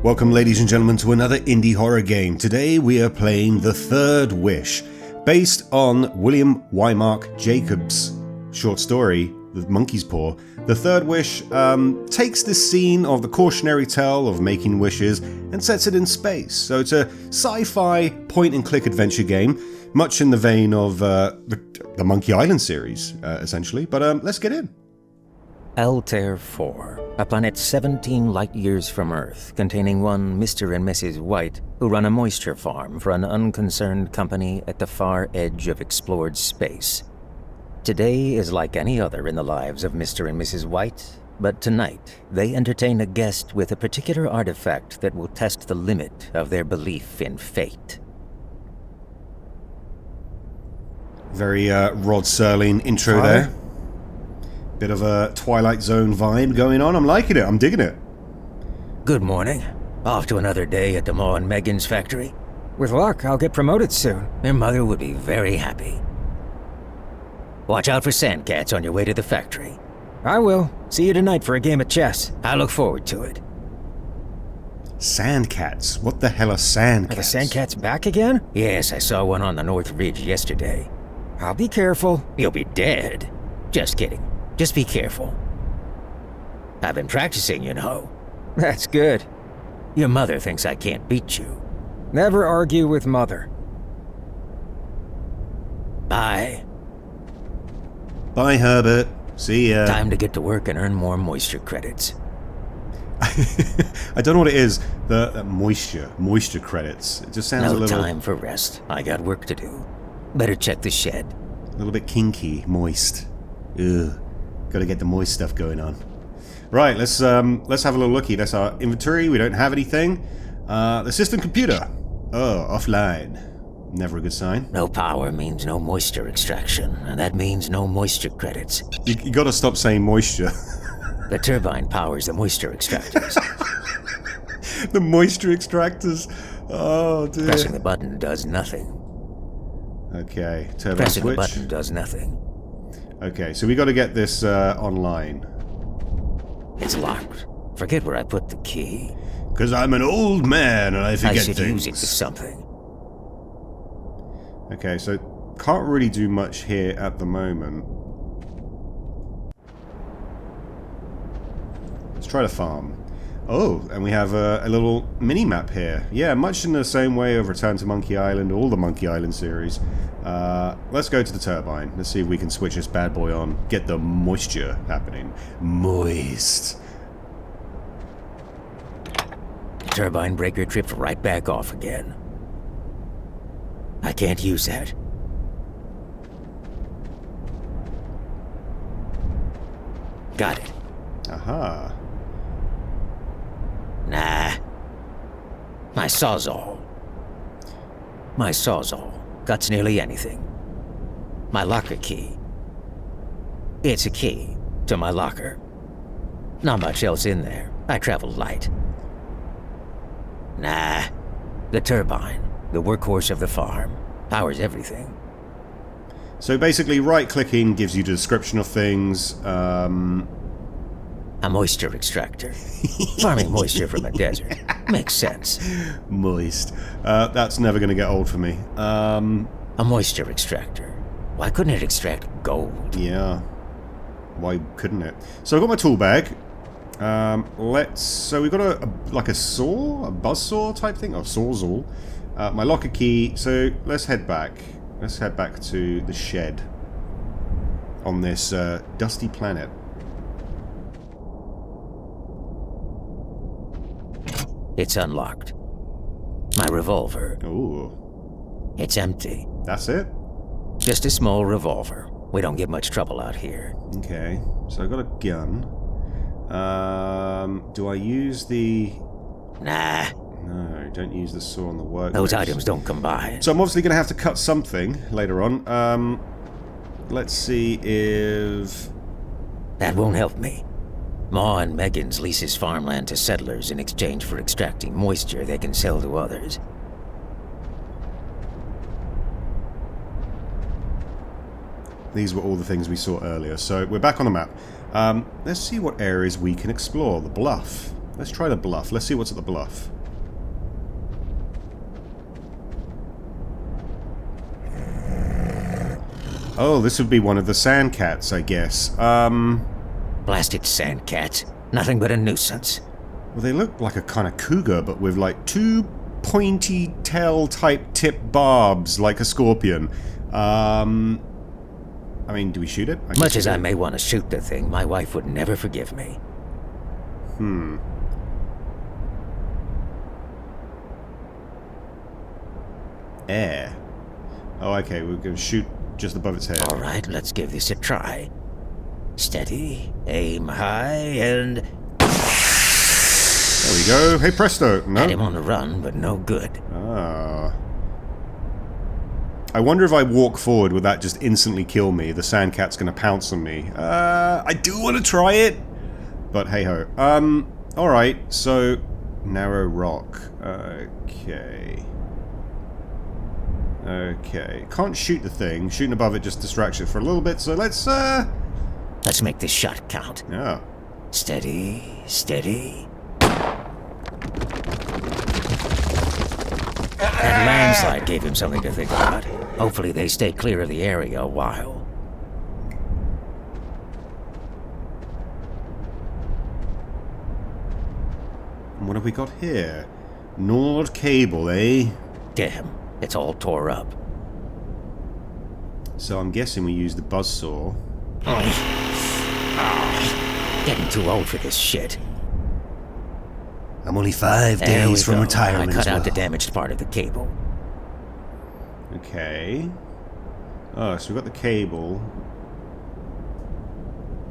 Welcome, ladies and gentlemen, to another indie horror game. Today we are playing The Third Wish, based on William Wymark Jacobs' short story, The Monkey's Paw. The Third Wish takes the scene of the cautionary tale of making wishes and sets it in space. So it's a sci-fi point-and-click adventure game, much in the vein of the Monkey Island series, essentially. But let's get in. Altair 4, a planet 17 light-years from Earth, containing one Mr. and Mrs. White, who run a moisture farm for an unconcerned company at the far edge of explored space. Today is like any other in the lives of Mr. and Mrs. White, but tonight they entertain a guest with a particular artifact that will test the limit of their belief in fate. Very Rod Serling intro there. Bit of a Twilight Zone vibe going on. I'm liking it. I'm digging it. Good morning. Off to another day at the Ma and Megan's factory. With luck, I'll get promoted soon. Their mother would be very happy. Watch out for sandcats on your way to the factory. I will. See you tonight for a game of chess. I look forward to it. Sandcats? What the hell are sandcats? Are the sandcats back again? Yes, I saw one on the North Ridge yesterday. I'll be careful. You'll be dead. Just kidding. Just be careful. I've been practicing, you know. That's good. Your mother thinks I can't beat you. Never argue with Mother. Bye. Bye, Herbert. See ya. Time to get to work and earn more moisture credits. I don't know what it is. The moisture credits. It just sounds a No little... time for rest. I got work to do. Better check the shed. A little bit kinky, moist. Ugh. Gotta get the moist stuff going on. Right, let's have a little looky. That's our inventory. We don't have anything. The system computer. Oh, offline. Never a good sign. No power means no moisture extraction, and that means no moisture credits. You gotta stop saying moisture. The turbine powers the moisture extractors. The moisture extractors. Oh, dear. Pressing the button does nothing. Okay, turbine Pressing switch. the button does nothing. Okay, so we got to get this online. It's locked. Forget where I put the key. Because I'm an old man and I forget I should things. use it for something. Okay, so can't really do much here at the moment. Let's try to farm. Oh, and we have a little mini-map here. Yeah, much in the same way of Return to Monkey Island, all the Monkey Island series. Let's go to the turbine. Let's see if we can switch this bad boy on. Get the moisture happening. Moist. Turbine breaker tripped right back off again. I can't use that. Got it. Aha. Nah. My Sawzall. My Sawzall cuts nearly anything. My locker key. It's a key to my locker. Not much else in there. I travel light. Nah. The turbine, the workhorse of the farm, powers everything. So basically, right-clicking gives you the description of things. A moisture extractor. Farming moisture from a desert. Makes sense. Moist. That's never going to get old for me. A moisture extractor. Why couldn't it extract gold? Yeah. Why couldn't it? So I've got my tool bag. So we've got like a saw? A buzzsaw type thing? Oh, sawzall. My locker key. So let's head back. Let's head back to the shed. On this dusty planet. It's unlocked. My revolver. Ooh. It's empty. That's it? Just a small revolver. We don't get much trouble out here. Okay. So I've got a gun. Do I use the... Nah. No, don't use the saw on the workbench. Those items don't combine. So I'm obviously going to have to cut something later on. Let's see if... That won't help me. Ma and Megan's leases farmland to settlers in exchange for extracting moisture they can sell to others. These were all the things we saw earlier. So we're back on the map. Let's see what areas we can explore. The bluff. Let's try the bluff. Let's see what's at the bluff. Oh, this would be one of the sand cats, I guess. Blasted sand cats. Nothing but a nuisance. Well, they look like a kind of cougar, but with like two pointy tail type tip barbs, like a scorpion. I mean, do we shoot it? Much as I may want to shoot the thing, my wife would never forgive me. Air. Oh, okay, we're going to shoot just above its head. Alright, let's give this a try. Steady, aim high, and... There we go. Hey, presto. No. Had him on the run, but no good. Ah. I wonder if I walk forward, would that just instantly kill me? The sand cat's going to pounce on me. I do want to try it, but hey-ho. Alright, so... Narrow rock. Okay. Okay. Can't shoot the thing. Shooting above it just distracts it for a little bit, so let's make this shot count. Yeah. Steady, steady. That landslide gave him something to think about. Hopefully they stay clear of the area a while. And what have we got here? Nord cable, eh? Damn, it's all tore up. So I'm guessing we use the buzzsaw. Getting too old for this shit. I'm only 5 days from retirement I cut as well. out the damaged part of the cable. Okay. Oh, so we've got the cable.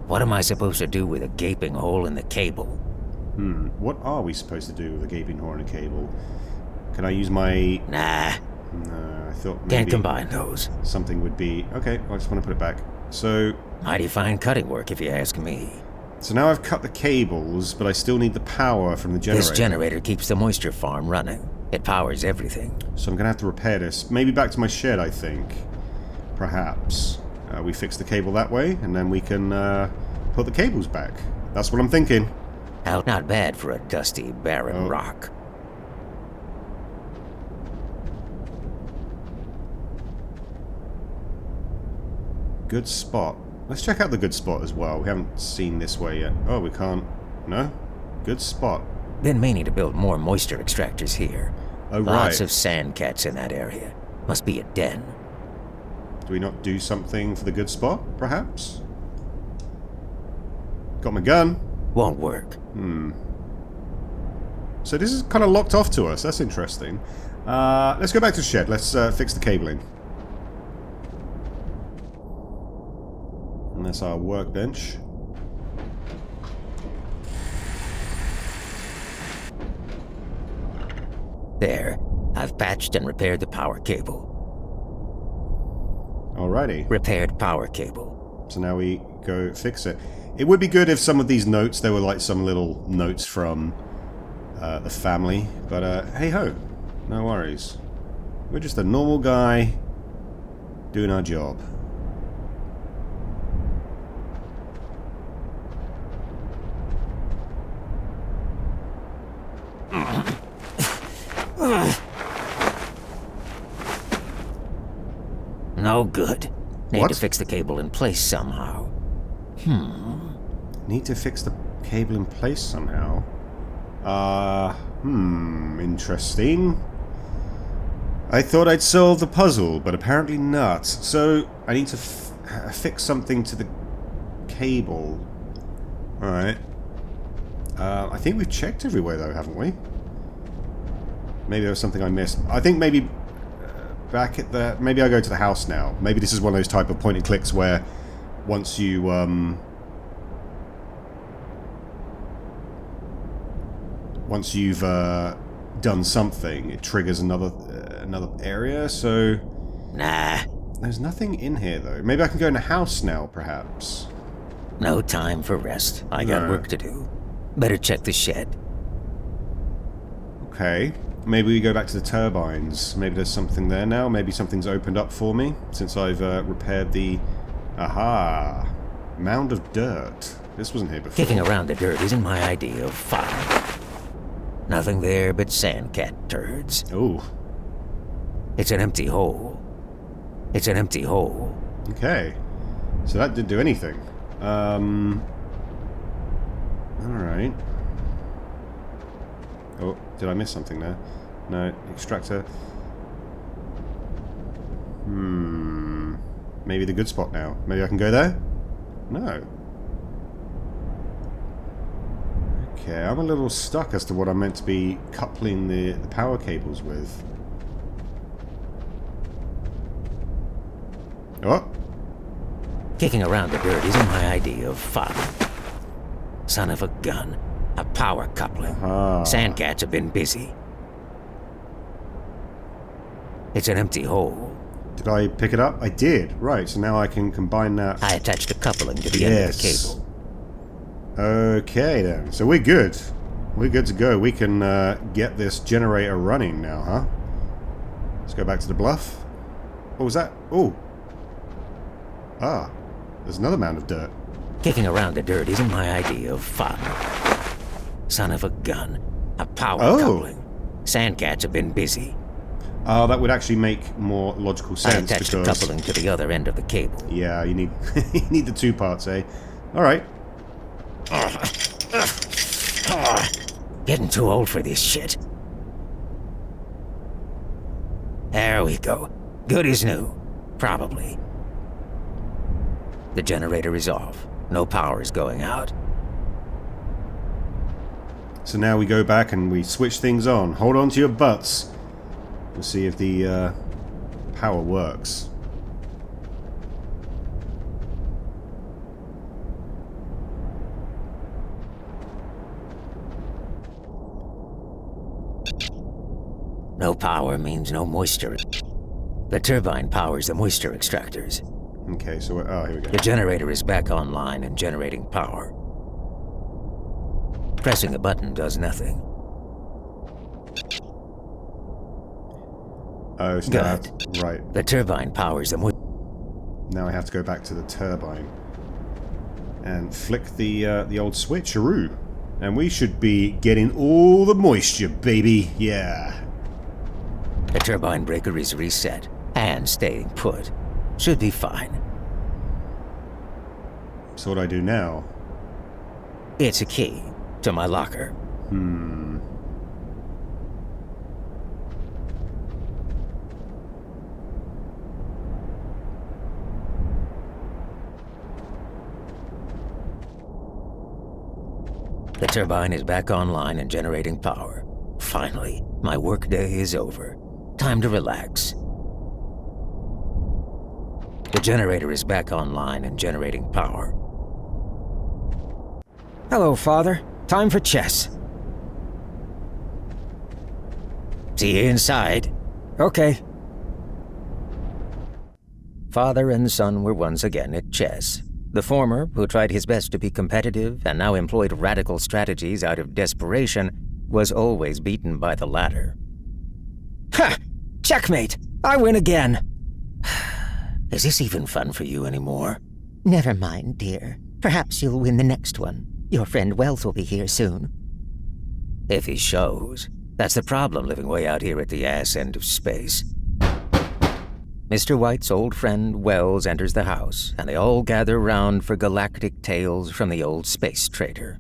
What am I supposed to do with a gaping hole in the cable? What are we supposed to do with a gaping hole in a cable? Can I use my... Nah. No, I thought maybe... Can't combine those. Something would be... Okay, I just want to put it back. So... Mighty fine cutting work, if you ask me. So now I've cut the cables, but I still need the power from the generator. This generator keeps the moisture farm running. It powers everything. So I'm going to have to repair this. Maybe back to my shed, I think. Perhaps. We fix the cable that way, and then we can put the cables back. That's what I'm thinking. Not bad for a dusty, barren rock. Good spot. Let's check out the good spot as well. We haven't seen this way yet. Oh, we can't. No? Good spot. Been meaning to build more moisture extractors here. Oh, right. Lots of sand cats in that area. Must be a den. Do we not do something for the good spot, perhaps? Got my gun. Won't work. So this is kind of locked off to us. That's interesting. Let's go back to the shed. Let's fix the cabling. And that's our workbench. There. I've patched and repaired the power cable. Alrighty. Repaired power cable. So now we go fix it. It would be good if some of these notes, there were like some little notes from the family. But hey ho. No worries. We're just a normal guy doing our job. No good. Need What? to fix the cable in place somehow. Need to fix the cable in place somehow. Interesting. I thought I'd solve the puzzle, but apparently not. So, I need to fix something to the cable. Alright. I think we've checked everywhere though, haven't we? Maybe there was something I missed. I think maybe back at the... Maybe I go to the house now. Maybe this is one of those type of point and clicks where once you, once you've done something, it triggers another area, so... Nah. There's nothing in here, though. Maybe I can go in the house now, perhaps. No time for rest. I got work to do. Better check the shed. Okay. Maybe we go back to the turbines. Maybe there's something there now. Maybe something's opened up for me since I've repaired the... Aha! Mound of dirt. This wasn't here before. Kicking around the dirt isn't my idea of fun. Nothing there but sandcat turds. Oh. It's an empty hole. It's an empty hole. Okay. So that didn't do anything. Alright. Oh, did I miss something there? No, extractor. Maybe the good spot now. Maybe I can go there? No. Okay, I'm a little stuck as to what I'm meant to be coupling the power cables with. Oh! Kicking around the dirt isn't my idea of fun. Son of a gun. A power coupling. Sandcats have been busy. It's an empty hole. Did I pick it up? I did. Right, so now I can combine that. I attached a coupling to the end of the cable. Okay then. So we're good. We're good to go. We can get this generator running now, huh? Let's go back to the bluff. What was that? Oh. Ah. There's another mound of dirt. Kicking around the dirt isn't my idea of fun. Son of a gun. A power coupling. Sandcats have been busy. Oh, that would actually make more logical sense. I attached a coupling to the other end of the cable. Yeah, you need you need the two parts, eh? Alright. Getting too old for this shit. There we go. Good as new. Probably. The generator is off. No power is going out. So now we go back and we switch things on. Hold on to your butts. We'll see if the power works. No power means no moisture. The turbine powers the moisture extractors. Okay, so oh, here we go. The generator is back online and generating power. Pressing a button does nothing. Oh, so good. Right. The turbine powers the moisture. Now I have to go back to the turbine and flick the old switcheroo, and we should be getting all the moisture, baby. Yeah. The turbine breaker is reset and staying put. Should be fine. So what do I do now? It's a key to my locker. The turbine is back online and generating power. Finally, my workday is over. Time to relax. The generator is back online and generating power. Hello, Father. Time for chess. See you inside. Okay. Father and son were once again at chess. The former, who tried his best to be competitive and now employed radical strategies out of desperation, was always beaten by the latter. Ha! Checkmate! I win again! Is this even fun for you anymore? Never mind, dear. Perhaps you'll win the next one. Your friend Wells will be here soon. If he shows. That's the problem living way out here at the ass end of space. Mr. White's old friend Wells enters the house, and they all gather round for galactic tales from the old space trader.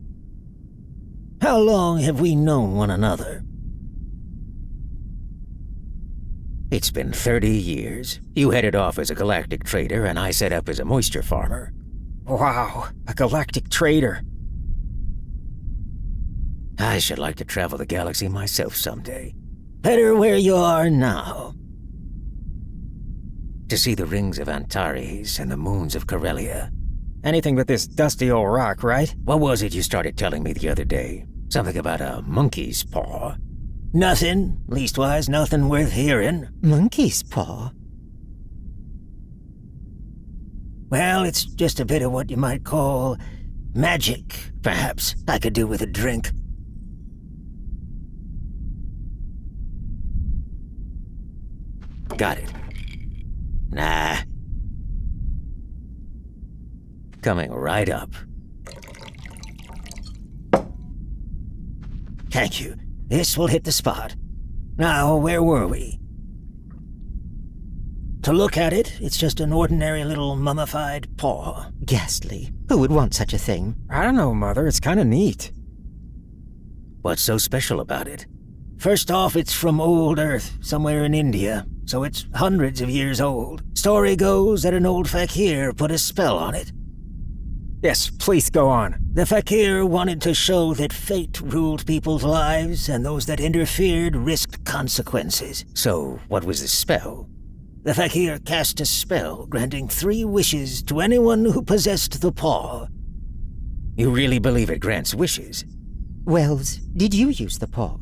How long have we known one another? It's been 30 years. You headed off as a galactic trader, and I set up as a moisture farmer. Wow, a galactic trader. I should like to travel the galaxy myself someday. Better where you are now. To see the rings of Antares and the moons of Corellia. Anything but this dusty old rock, right? What was it you started telling me the other day? Something about a monkey's paw. Nothing. Leastwise, nothing worth hearing. Monkey's paw? Well, it's just a bit of what you might call magic, perhaps. I could do with a drink. Got it. Nah. Coming right up. Thank you. This will hit the spot. Now, where were we? To look at it, it's just an ordinary little mummified paw. Ghastly. Who would want such a thing? I don't know, Mother. It's kind of neat. What's so special about it? First off, it's from old Earth, somewhere in India, so it's hundreds of years old. Story goes that an old fakir put a spell on it. Yes, please go on. The fakir wanted to show that fate ruled people's lives, and those that interfered risked consequences. So, what was the spell? The fakir cast a spell granting 3 wishes to anyone who possessed the paw. You really believe it grants wishes? Wells, did you use the paw?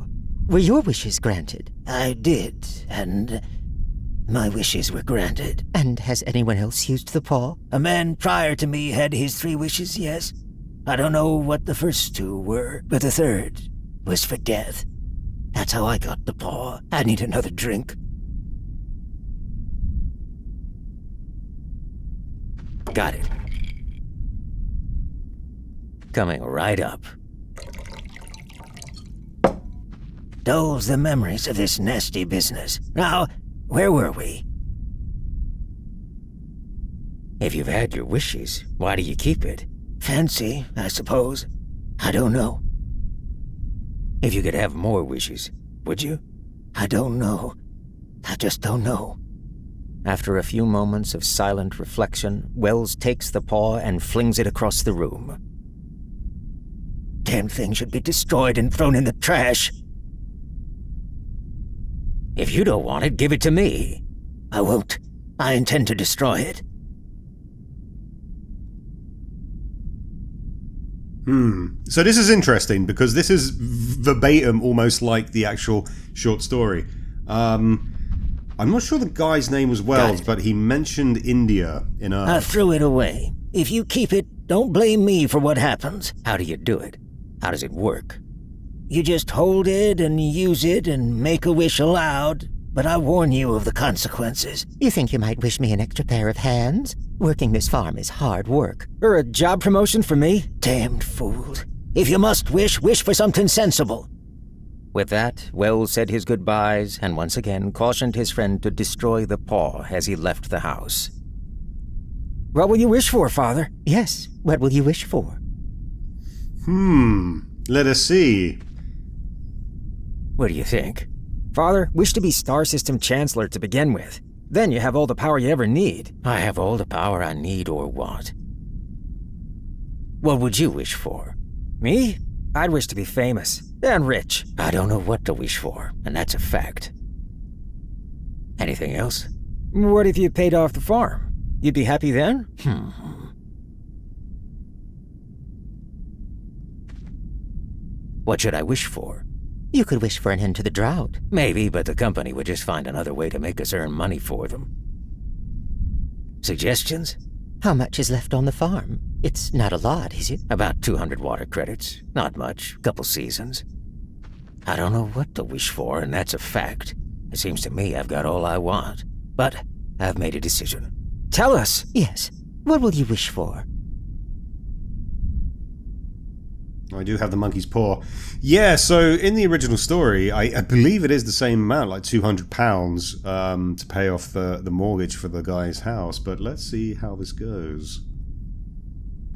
Were your wishes granted? I did, and my wishes were granted. And has anyone else used the paw? A man prior to me had his 3 wishes, yes. I don't know what the first 2 were, but the third was for death. That's how I got the paw. I need another drink. Got it. Coming right up. Dulls the memories of this nasty business. Now, where were we? If you've had your wishes, why do you keep it? Fancy, I suppose. I don't know. If you could have more wishes, would you? I don't know. I just don't know. After a few moments of silent reflection, Wells takes the paw and flings it across the room. Damn thing should be destroyed and thrown in the trash. If you don't want it, give it to me. I won't. I intend to destroy it. So this is interesting because this is verbatim almost like the actual short story. I'm not sure the guy's name was Wells, but he mentioned India in Earth. I threw it away. If you keep it, don't blame me for what happens. How do you do it? How does it work? You just hold it and use it and make a wish aloud, but I warn you of the consequences. You think you might wish me an extra pair of hands? Working this farm is hard work. Or a job promotion for me? Damned fools. If you must wish, wish for something sensible. With that, Wells said his goodbyes and once again cautioned his friend to destroy the paw as he left the house. What will you wish for, Father? Yes, what will you wish for? Let us see. What do you think? Father, wish to be Star System Chancellor to begin with. Then you have all the power you ever need. I have all the power I need or want. What would you wish for? Me? I'd wish to be famous. And rich. I don't know what to wish for, and that's a fact. Anything else? What if you paid off the farm? You'd be happy then? What should I wish for? You could wish for an end to the drought. Maybe, but the company would just find another way to make us earn money for them. Suggestions? How much is left on the farm? It's not a lot, is it? About 200 water credits. Not much. Couple seasons. I don't know what to wish for, and that's a fact. It seems to me I've got all I want. But I've made a decision. Tell us. Yes. What will you wish for? I do have the monkey's paw. Yeah, so in the original story, I believe it is the same amount, like £200, to pay off the mortgage for the guy's house. But let's see how this goes.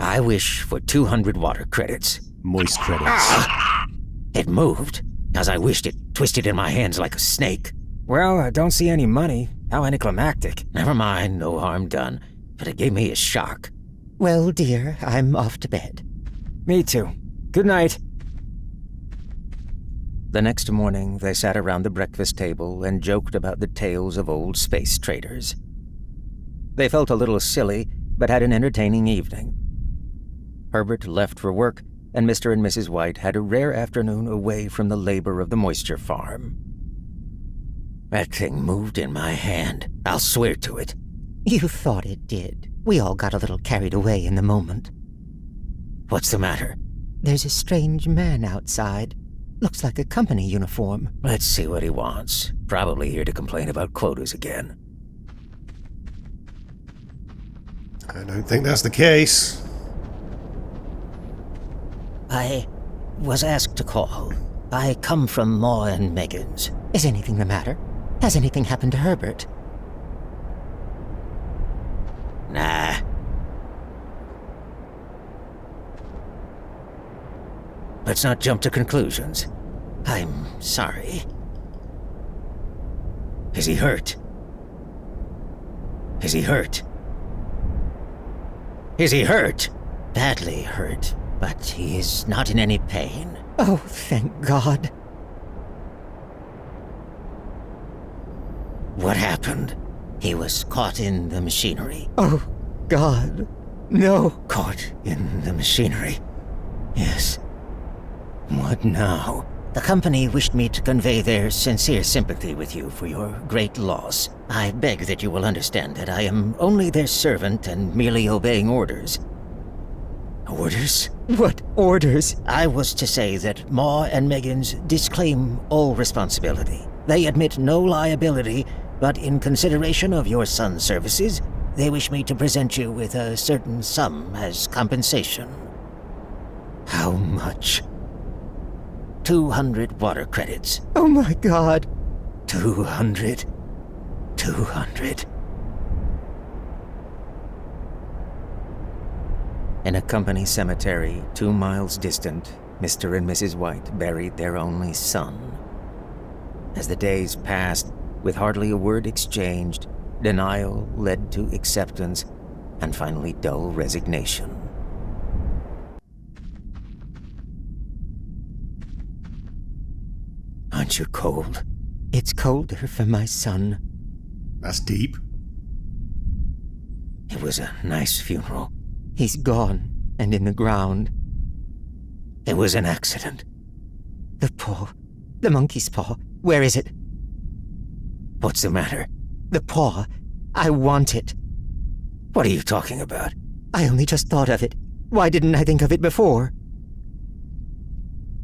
I wish for 200 water credits. Moist credits. It moved. As I wished, it twisted in my hands like a snake. Well, I don't see any money. How anticlimactic. Never mind, no harm done. But it gave me a shock. Well, dear, I'm off to bed. Me too. Good night. The next morning, they sat around the breakfast table and joked about the tales of old space traders. They felt a little silly, but had an entertaining evening. Herbert left for work, and Mr. and Mrs. White had a rare afternoon away from the labor of the moisture farm. That thing moved in my hand. I'll swear to it. You thought it did. We all got a little carried away in the moment. What's the matter? There's a strange man outside. Looks like a company uniform. Let's see what he wants. Probably here to complain about quotas again. I don't think that's the case. I was asked to call. I come from Maw and Megan's. Is anything the matter? Has anything happened to Herbert? Nah. Let's not jump to conclusions. I'm sorry. Is he hurt? Is he hurt? Is he hurt? Badly hurt, but he is not in any pain. Oh, thank God. What happened? He was caught in the machinery. Oh, God. No. Caught in the machinery. Yes. What now? The company wished me to convey their sincere sympathy with you for your great loss. I beg that you will understand that I am only their servant and merely obeying orders. Orders? What orders? I was to say that Maw and Megan's disclaim all responsibility. They admit no liability, but in consideration of your son's services, they wish me to present you with a certain sum as compensation. How much? 200 water credits. Oh my God. 200. 200. In a company cemetery 2 miles distant, Mr. and Mrs. White buried their only son. As the days passed, with hardly a word exchanged, denial led to acceptance, and finally dull resignation. Aren't you cold? It's colder for my son. That's deep. It was a nice funeral. He's gone and in the ground. It was an accident. The paw. The monkey's paw. Where is it? What's the matter? The paw. I want it. What are you talking about? I only just thought of it. Why didn't I think of it before?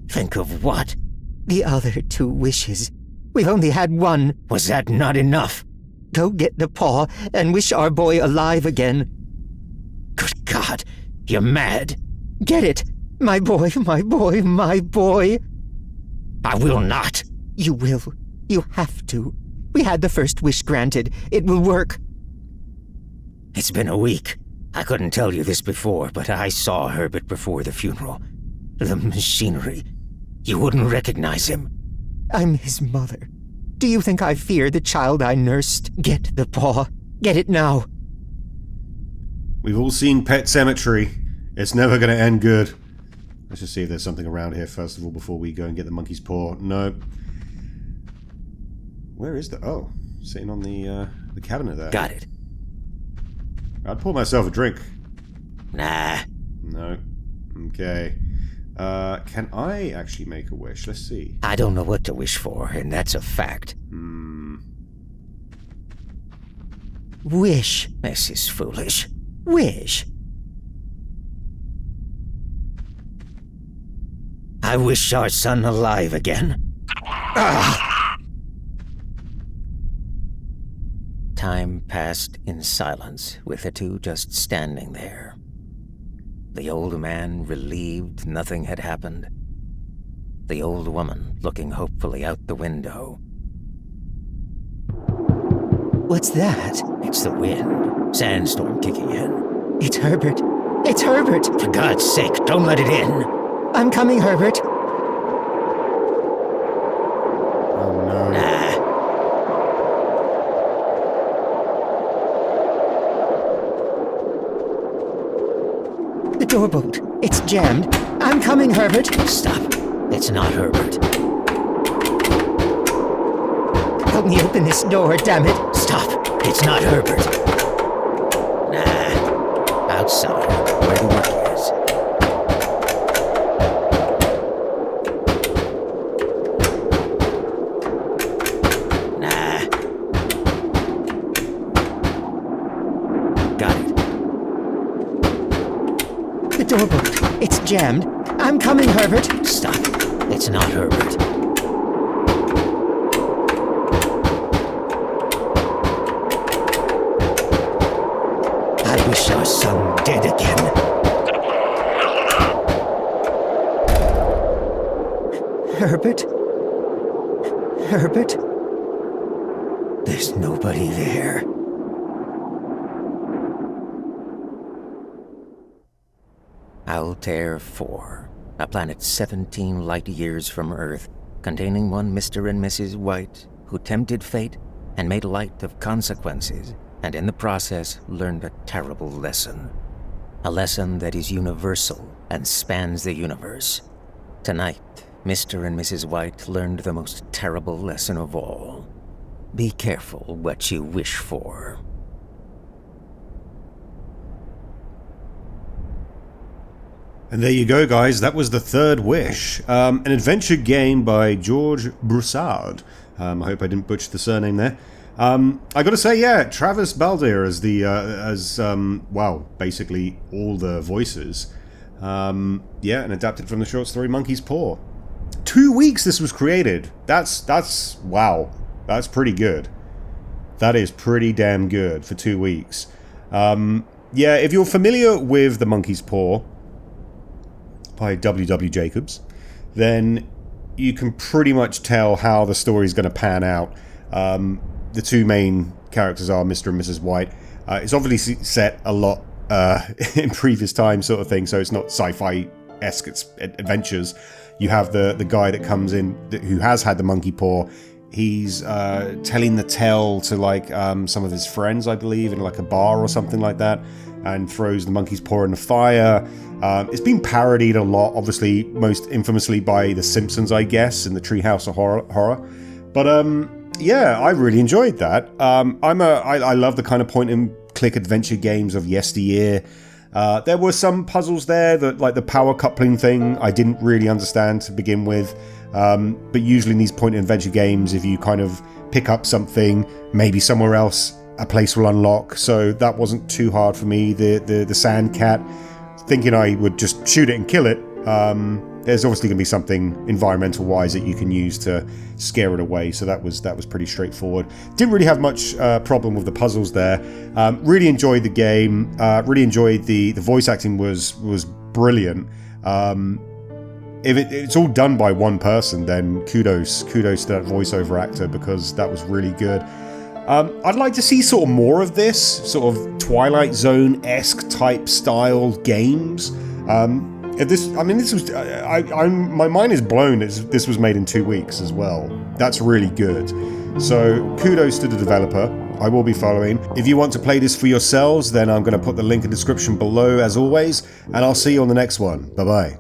Think of what? The other 2 wishes. We've only had one. Was that not enough? Go get the paw and wish our boy alive again. Good God, you're mad. Get it. My boy, my boy, my boy. I will not. You will. You have to. We had the first wish granted. It will work. It's been a week. I couldn't tell you this before, but I saw Herbert before the funeral. The machinery. You wouldn't recognize him. I'm his mother. Do you think I fear the child I nursed? Get the paw. Get it now. We've all seen Pet Sematary. It's never going to end good. Let's just see if there's something around here first of all before we go and get the monkey's paw. No. Where is the... Oh, sitting on the cabinet there. Got it. I'd pour myself a drink. Nah. No. Okay. Can I actually make a wish? Let's see. I don't know what to wish for, and that's a fact. Wish. This is foolish. Wish. I wish our son alive again. Time passed in silence, with the 2 just standing there. The old man relieved nothing had happened. The old woman looking hopefully out the window. What's that? It's the wind. Sandstorm kicking in. It's Herbert. It's Herbert. For God's sake, don't let it in. I'm coming, Herbert. Oh no. Nah. The doorbolt. It's jammed. I'm coming, Herbert. Stop. It's not Herbert. Help me open this door, damn it. Stop. It's not Herbert. Nah. Outside, where the work is. Nah. Got it. The doorbolt. It's jammed. I'm coming, Herbert. Stop. It's not Herbert. I wish our son dead again. Herbert? Herbert? There's nobody there. Altair 4, a planet 17 light-years from Earth, containing one Mr. and Mrs. White who tempted fate and made light of consequences, and in the process learned a terrible lesson. A lesson that is universal and spans the universe. Tonight, Mr. and Mrs. White learned the most terrible lesson of all. Be careful what you wish for. And there you go, guys. That was The Third Wish, an adventure game by George Broussard. I hope I didn't butcher the surname there. I got to say, yeah, Travis Baldir as the well, basically all the voices. Yeah, and adapted from the short story Monkey's Paw. 2 weeks this was created. That's wow. That's pretty good. That is pretty damn good for 2 weeks. Yeah, if you're familiar with The Monkey's Paw by W.W. Jacobs, then you can pretty much tell how the story is going to pan out. The two main characters are Mr. and Mrs. White. It's obviously set a lot in previous time sort of thing, so it's not sci-fi-esque adventures. You have the guy that comes in who has had the monkey paw. He's telling the tale to like some of his friends, I believe, in like a bar or something like that, and throws the monkey's paw in the fire. It's been parodied a lot, obviously, most infamously by The Simpsons, I guess, in the Treehouse of Horror. But yeah, I really enjoyed that. I love the kind of point-and-click adventure games of yesteryear. There were some puzzles there that, like the power coupling thing, I didn't really understand to begin with. But usually in these point-and-adventure games, if you kind of pick up something, maybe somewhere else a place will unlock. So that wasn't too hard for me. The sand cat, thinking I would just shoot it and kill it. There's obviously going to be something environmental-wise that you can use to scare it away, so that was pretty straightforward. Didn't really have much problem with the puzzles there. Really enjoyed the game. Really enjoyed the voice acting was brilliant. If it's all done by one person, then kudos to that voiceover actor, because that was really good. I'd like to see sort of more of this sort of Twilight Zone-esque type style games. My mind is blown. This was made in 2 weeks as well. That's really good. So kudos to the developer. I will be following. If you want to play this for yourselves, then I'm going to put the link in the description below as always, and I'll see you on the next one. Bye bye.